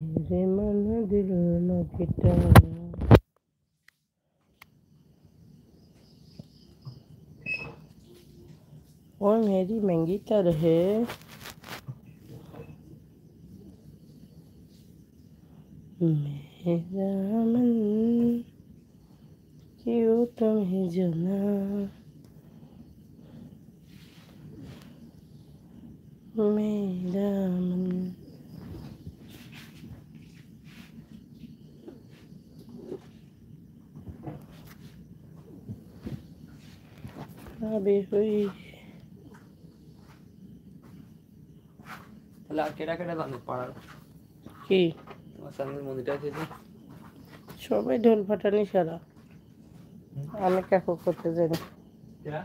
रे मन दिल न गिटा वो मेरी महंगी तर है मेरा मन क्यों तुम्हें जना मेरा मन अभी हुई তাহলে আর কেটা কেটা জানো পাড়ার কি তোমার সামনের মন্দিরটা আছে যে সবাই ঢোল ফাটানি সারা আমি কাকু করতে জানি কেটা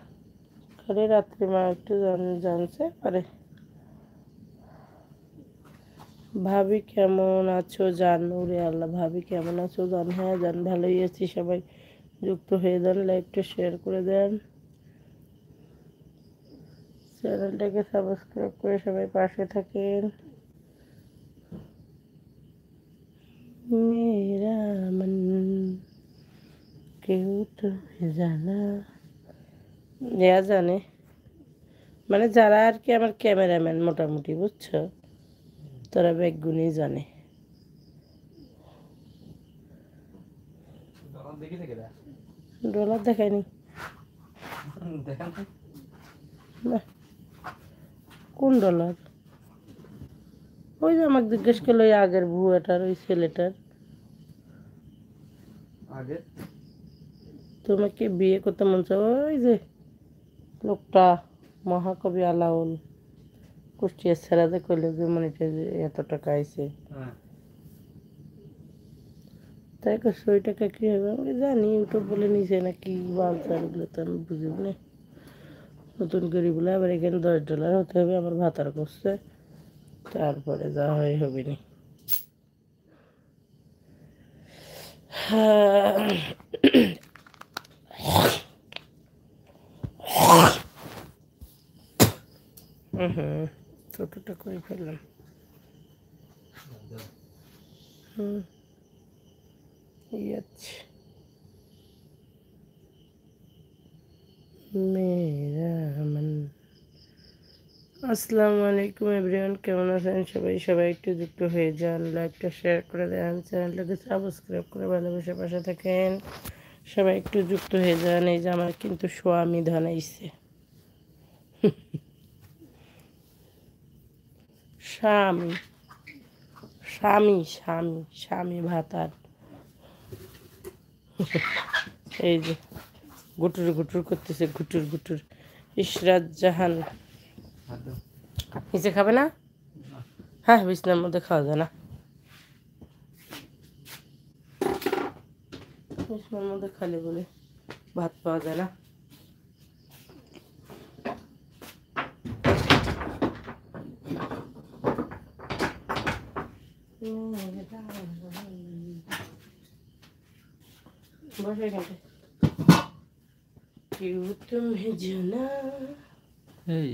খালি রাত্রি মা একটু জানছে পারে ভাবি কেমন আছো জান ওরে আল্লাহ ভাবি কেমন আছো জান হ্যাঁ জান ভালোই আছি সবাই যুক্ত হয়ে যান লাইভটা শেয়ার করে দেন চ্যানেলটাকে সাবস্ক্রাইব করে সবাই পাশে থাকেন মেরা মন কেউ তো জানা যা জানে মানে যারা আর কি আমার ক্যামেরাম্যান মোটামুটি বুঝছো তারা বেগুনই জানে দেখেছে কেটা ডলার দেখায়নি দেখান না কোন ডলার ওই যে আমাকে জিজ্ঞেস করলো ওই আগের বুয়াটার ওই ছেলেটার আগে তোমাকে বিয়ে করতে মন চায় ওই যে লোকটা মহাকবি আলাউল কুষ্টিয়ার ছেড়াতে করলে যে মনিটাইজ এত টাকা আইছে হ্যাঁ তাই করছে ওই টাকা কী হবে আমি জানি ইউটিউব বলে নিছে না কি বালচার এগুলো তো আমি বুঝি না নতুন করে বলে আবার এখানে $10 হতে হবে আমার ভাতার করছে তারপরে যা হয় হবে নি হুম ছোটোটা করে ফেললাম হুম আচ্ছা মেরা মন আসসালামু আলাইকুম এভরিওয়ান কেমন আছেন সবাই সবাই একটু যুক্ত হয়ে যান লাইভটা শেয়ার করে দেন চ্যানেলটাকে সাবস্ক্রাইব করে ভালোবাসে পাশে থাকেন সবাই একটু যুক্ত হয়ে যান এই যে আমার কিন্তু স্বামী ধনাইছে স্বামী স্বামী স্বামী স্বামী ভাতার এই যে গুটুর গুটুর করতেছে গুটুর গুটুর ইশরাত জাহান নিচে খাবে না হ্যাঁ বিছনার মধ্যে খাওয়া যায় না বিছনার মধ্যে খালি বলে ভাত পাওয়া যায় না বসে গেছে কেউ তুমি জানা এই